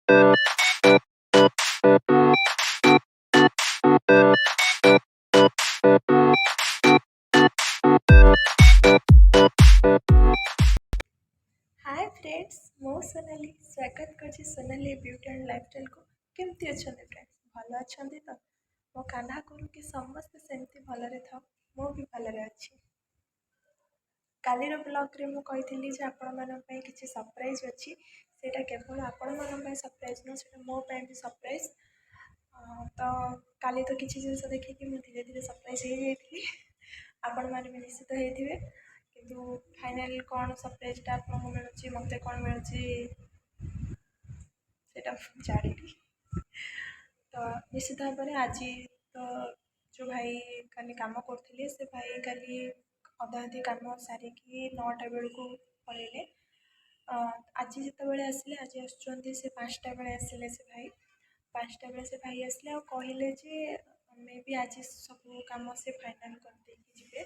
Hi friends, मो सोनाली स्वागत कर सोनाली ब्यूटी एंड लाइफस्टाइल को। केमती अच्छा फ्रेंड्स, भल अच्छा तो मो काना करू कि समस्ते सेमती भलरे था। मो भी भलरे अच्छी। कालीर ब्लॉग रे मु कही आपण मान किसी सरप्राइज अच्छी। सेटा केवल आपण मान सरप्राइज नुह, से मो भी सरप्राइज। तो काली तो किसी जिन देखिए मुझे धीरे धीरे सरप्राइज हो जाती। आपण मैंने भी निश्चित होते किंतु फाइनाल कौन सरप्राइजटा आपको मिलूँ मत कौन मिलूँ जानी। तो निश्चित भाव में आज तो जो भाई काली कम करते से भाई काली अधा अधी कम सारिकी 9टा बेलू पलैले। आज जिते आसिले आज से 5टा बेले आसिले से भाई 5टा बेले से भाई आसिले और कहले मे भी आज सब कम से फाइनाल कर जी।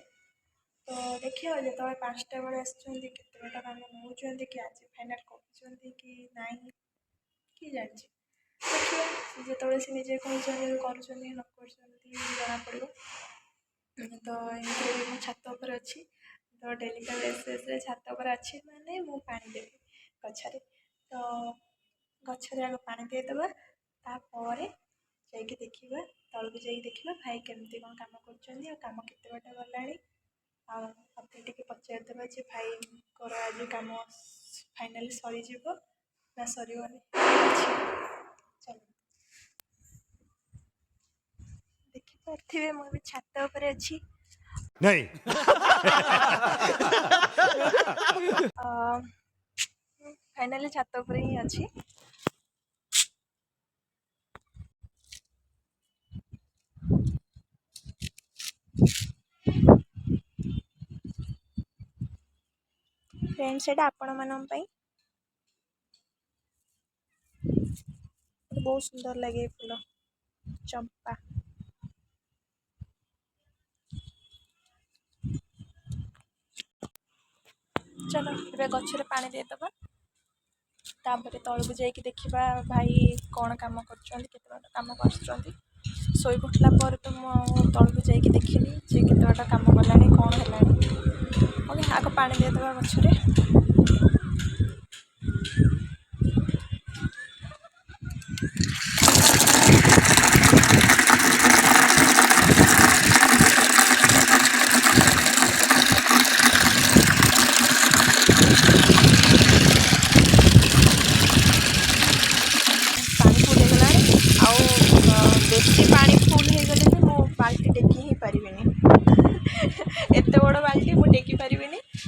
तो देखिए जो 5टा बेले आसुँच केतटा कम नौ कि आज फाइनाल कर कि ना कि जानी। देखिए जो से निजे कहते कर न कर जना पड़ो। तो एमती मो छात पर अच्छी। तो डेली का बेसिस छात पर अच्छी माने मु पानी देवी गचरे। तो गचरे आगे पानी देदेबा तापर जाइए देखा तलू जा देखा भाई केमती कौन कम कर कम केते बाटे गला मत टे पचारदेवा भाई को आज कम फाइनाली सरीज ना सरनी। चलो देखिपे मुझे छात उपर अच्छी नहीं। फाइनाली छात उपर ही अच्छी। फ्रेंड्स एटा आपण मान बहुत सुंदर लगे फूल चंपा। चलो ए गचरे पानी देदेबा तापर तलू जा देखा भाई कौन कम कर कम कर शोई उठला पर तो मु तलू जा देखिली जे केते बाट कम कला कौन है। ओके आग पानी देदेबा गचरे। बेसी पानी फुल हो गले मो बाल्टी टेकी ही पारि एत बड़ बाल्टी मुझे टेकी पारि।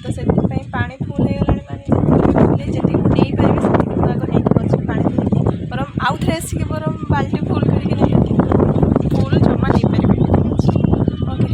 तो से पानी फुल हो गला माने जी नहीं पारि से आग नहीं पानी देखे बरम आउ थे आसिक बरम बाल्टी फुल करके फुल जमा नहीं पारि। ओके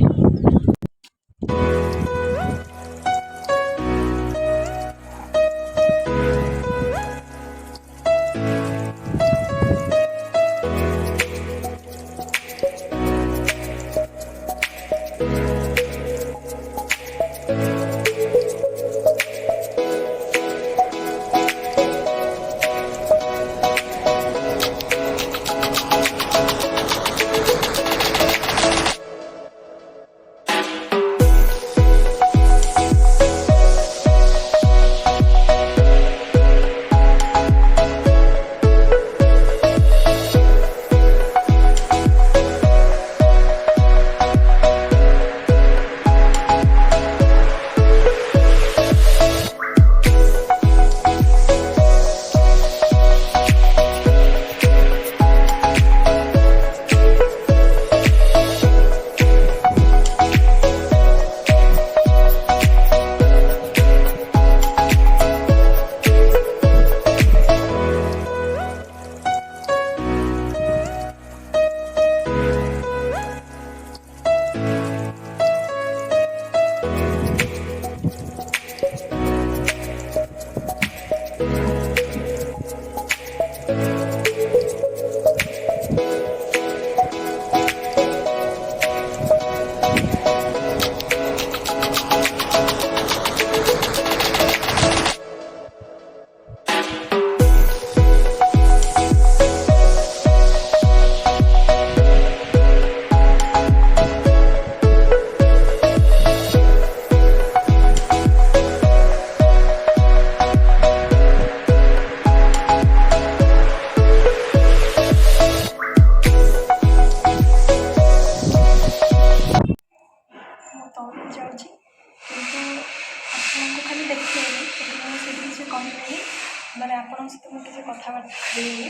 ଦିଏନି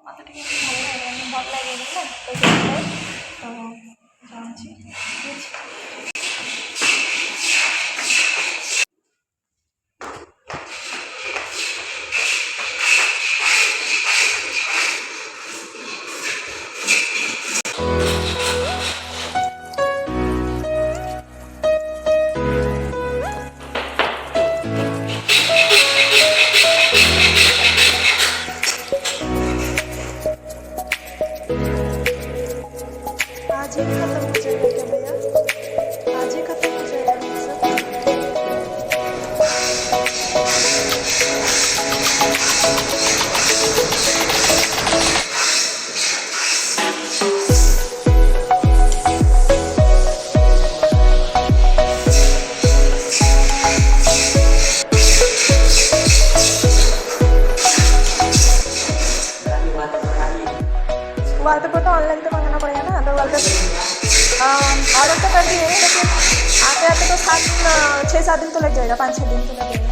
ମୋତେ ଟିକେ ଭଲ ଲାଗେନି ନା ତ ସେଥିପାଇଁ ଯାଉଛି आज ही खत्म हो जाएगा क्या भैया? आज ही खत्म हो जाएगा वॉलपेपर तो ऑनलाइन तो मंगाना पड़ेगा ना, तो वॉलपेपर ऑर्डर तो कर दिए, लेकिन आते आते तो 6-7 दिन तो लग जाएगा, 5-6 दिन तो लग जाएगा।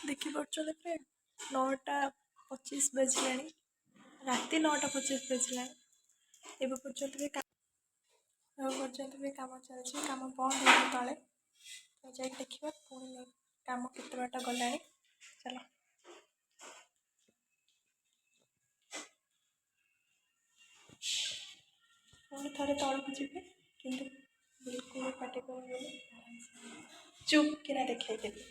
ଦେଖିପାରୁଛନ୍ତି ପ୍ରାୟ 9:25 ବାଜିଲାଣି, ରାତି 9:25 ବାଜିଲାଣି। ଏବେ ପର୍ଯ୍ୟନ୍ତ ବି କାମ ଚାଲିଛି, କାମ ବନ୍ଦ ହେଇନି ତଳେ। ତ ଯାଇକି ଦେଖିବା ପୁଣି କାମ କେତେ ବାଟ ଗଲାଣି। ଚାଲ ପୁଣି ଥରେ ତଳକୁ ଯିବି, କିନ୍ତୁ ବିଲକୁଲ ପାଟି କରିବେନି, ଚୁପ୍ କିନା ଦେଖେଇଦେବି।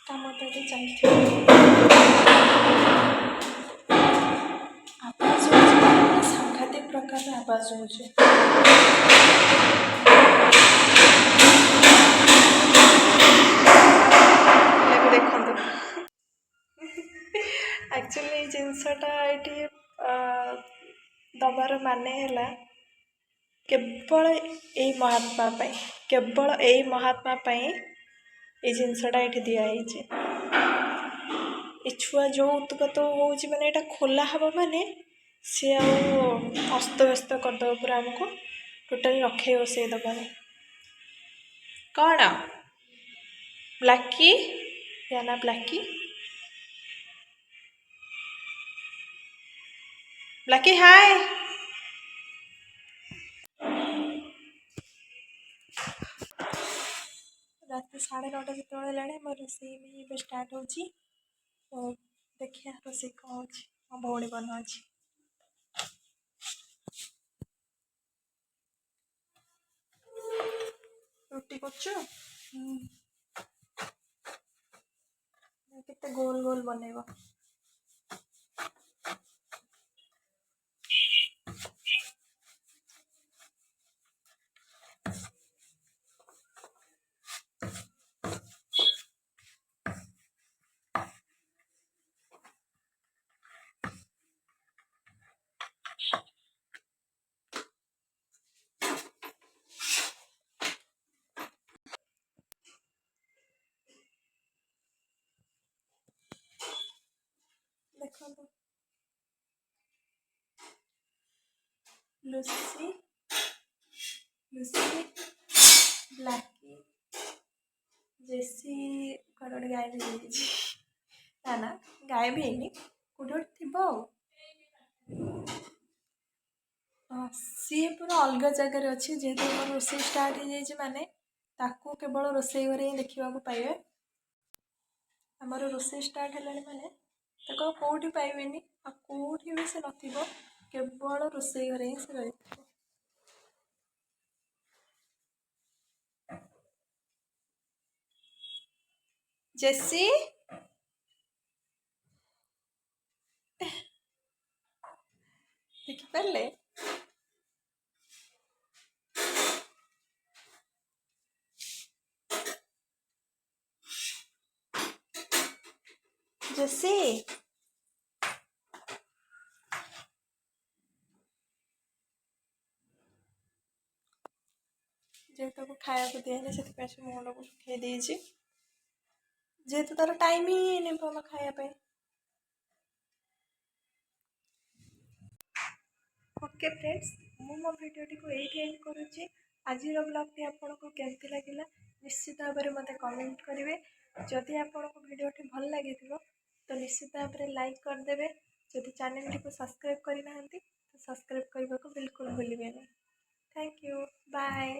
କାମ ତ ଏଠି ଚାଲିଥିବ, ଆବାଜ ହେଉଛି, ସାଂଘାତିକ ପ୍ରକାର ଆବାଜ ହେଉଛି। ମାନେ ହେଲା କେବଳ ଏଇ ମହାତ୍ମା ପାଇଁ, କେବଳ ଏଇ ମହାତ୍ମା ପାଇଁ ଏଇ ଜିନିଷଟା ଏଇଠି ଦିଆହେଇଛି। ଏ ଛୁଆ ଯେଉଁ ଉତ୍ପାତ ହେଉଛି ମାନେ ଏଇଟା ଖୋଲା ହେବ ମାନେ ସିଏ ଆଉ ଅସ୍ତବ୍ୟସ୍ତ କରିଦେବ ପୁରା, ଆମକୁ ଟୋଟାଲି ରଖେଇ ବସେଇ ଦେବନି। କ'ଣ ବ୍ଲାକି? ୟା ନା ବ୍ଲାକି? ବ୍ଲାକି ହାଏ। ରାତି 9:30 ଯେତେବେଳେ ହେଲାଣି, ମୋ ରୋଷେଇ ବି ଏବେ ଷ୍ଟାର୍ଟ ହେଉଛି। ତ ଦେଖିବା ରୋଷେଇ କ'ଣ ହେଉଛି। ମୋ ଭଉଣୀ ବନାଉଛି। ରୁଟି କରୁଛୁ? କେତେ ଗୋଲ ଗୋଲ ବନେଇବ? ଦେଖନ୍ତୁ, ଲୁସି, ବ୍ଲାକି, ଜେସି କୁଆଡ଼େ ଗୋଟେ ଗାୟବ ହେଇଯାଇଛି। ନା ଗାୟବ ହେଇନି, କୋଉଠି ଗୋଟେ ଥିବ ଆଉ। ସିଏ ପୁରା ଅଲଗା ଜାଗାରେ ଅଛି। ଯେହେତୁ ଆମର ରୋଷେଇ ଷ୍ଟାର୍ଟ ହେଇଯାଇଛି ମାନେ ତାକୁ କେବଳ ରୋଷେଇ ଘରେ ହିଁ ଦେଖିବାକୁ ପାଇବେ। ଆମର ରୋଷେଇ ଷ୍ଟାର୍ଟ ହେଲାଣି ମାନେ ତାକୁ ଆଉ କେଉଁଠି ପାଇବେନି, ଆଉ କେଉଁଠି ବି ସେ ନଥିବ, କେବଳ ରୋଷେଇ ଘରେ ହିଁ ସେ ରହିଥିବ। ଜେସି, ଦେଖିପାରିଲେ? ଜେସି, ଯେହେତୁ ତାକୁ ଖାଇବାକୁ ଦିଆହେଇନି ସେଥିପାଇଁ ସେ ମୁଣ୍ଡକୁ ଶୁଖେଇ ଦେଇଛି। ଯେହେତୁ ତାର ଟାଇମ୍ ହିଁ ହେଇନି ଭଲ ଖାଇବା ପାଇଁ। ଓକେ ଫ୍ରେଣ୍ଡସ୍, ମୁଁ ମୋ ଭିଡ଼ିଓଟିକୁ ଏଇଠି ଏଣ୍ଡ କରୁଛି। ଆଜିର ବ୍ଲଗ୍ଟି ଆପଣଙ୍କୁ କେମିତି ଲାଗିଲା ନିଶ୍ଚିତ ଭାବରେ ମୋତେ କମେଣ୍ଟ କରିବେ। ଯଦି ଆପଣଙ୍କୁ ଭିଡ଼ିଓଟି ଭଲ ଲାଗିଥିବ ତ ନିଶ୍ଚିତ ଭାବରେ ଲାଇକ୍ କରିଦେବେ। ଯଦି ଚ୍ୟାନେଲଟିକୁ ସବସ୍କ୍ରାଇବ୍ କରିନାହାନ୍ତି ତ ସବସ୍କ୍ରାଇବ୍ କରିବାକୁ ବିଲକୁଲ ଭୁଲିବେନି। Thank you, bye.